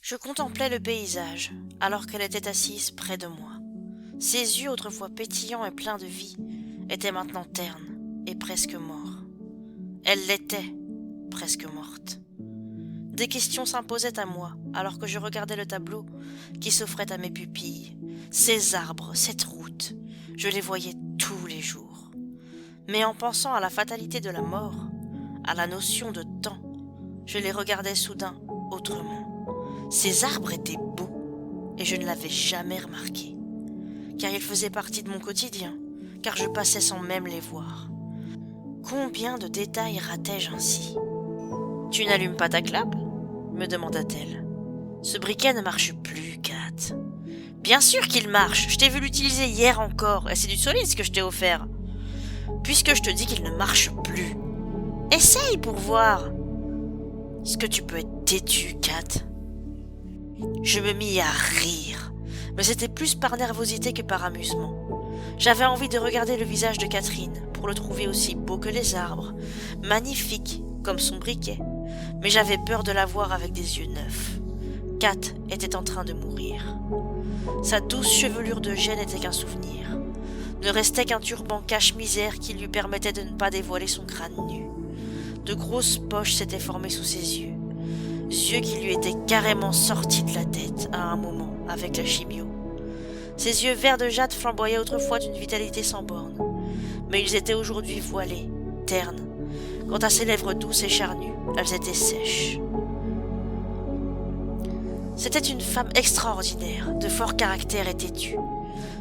Je contemplais le paysage, alors qu'elle était assise près de moi. Ses yeux, autrefois pétillants et pleins de vie, étaient maintenant ternes et presque morts. Elle l'était, presque morte. Des questions s'imposaient à moi, alors que je regardais le tableau qui s'offrait à mes pupilles. Ces arbres, cette route, je les voyais tous les jours. Mais en pensant à la fatalité de la mort, à la notion de temps, je les regardais soudain autrement. Ces arbres étaient beaux, et je ne l'avais jamais remarqué, car ils faisaient partie de mon quotidien, car je passais sans même les voir. Combien de détails ratais-je ainsi? « Tu n'allumes pas ta clope ?» me demanda-t-elle. « Ce briquet ne marche plus, Kat. »« Bien sûr qu'il marche, je t'ai vu l'utiliser hier encore, et c'est du solide ce que je t'ai offert. Puisque je te dis qu'il ne marche plus, essaye pour voir. »« Est-ce que tu peux être têtue, Kat ?» Je me mis à rire, mais c'était plus par nervosité que par amusement. J'avais envie de regarder le visage de Catherine pour le trouver aussi beau que les arbres, magnifique comme son briquet, mais j'avais peur de la voir avec des yeux neufs. Kat était en train de mourir. Sa douce chevelure de jais n'était qu'un souvenir. Ne restait qu'un turban cache-misère qui lui permettait de ne pas dévoiler son crâne nu. De grosses poches s'étaient formées sous ses yeux qui lui étaient carrément sortis de la tête à un moment avec la chimio. Ses yeux verts de jade flamboyaient autrefois d'une vitalité sans borne, mais ils étaient aujourd'hui voilés, ternes. Quant à ses lèvres douces et charnues, elles étaient sèches. C'était une femme extraordinaire, de fort caractère et têtue.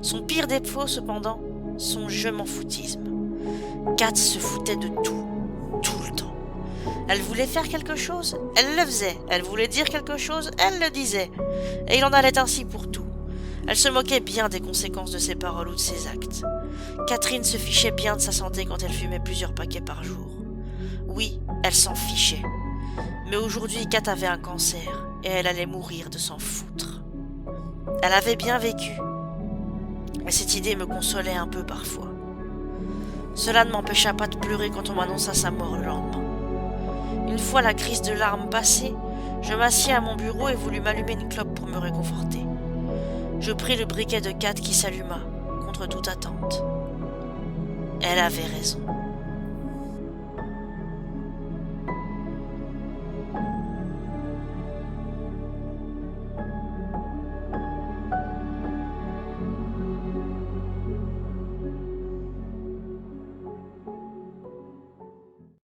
Son pire défaut, cependant, son je m'en foutisme. Kat se foutait de tout le temps. Elle voulait faire quelque chose, elle le faisait. Elle voulait dire quelque chose, elle le disait. Et il en allait ainsi pour tout. Elle se moquait bien des conséquences de ses paroles ou de ses actes. Catherine se fichait bien de sa santé quand elle fumait plusieurs paquets par jour. Oui, elle s'en fichait. Mais aujourd'hui, Kat avait un cancer et elle allait mourir de s'en foutre. Elle avait bien vécu. Mais cette idée me consolait un peu parfois. Cela ne m'empêcha pas de pleurer quand on m'annonça sa mort le lendemain. Une fois la crise de larmes passée, je m'assis à mon bureau et voulus m'allumer une clope pour me réconforter. Je pris le briquet de Kat qui s'alluma, contre toute attente. Elle avait raison.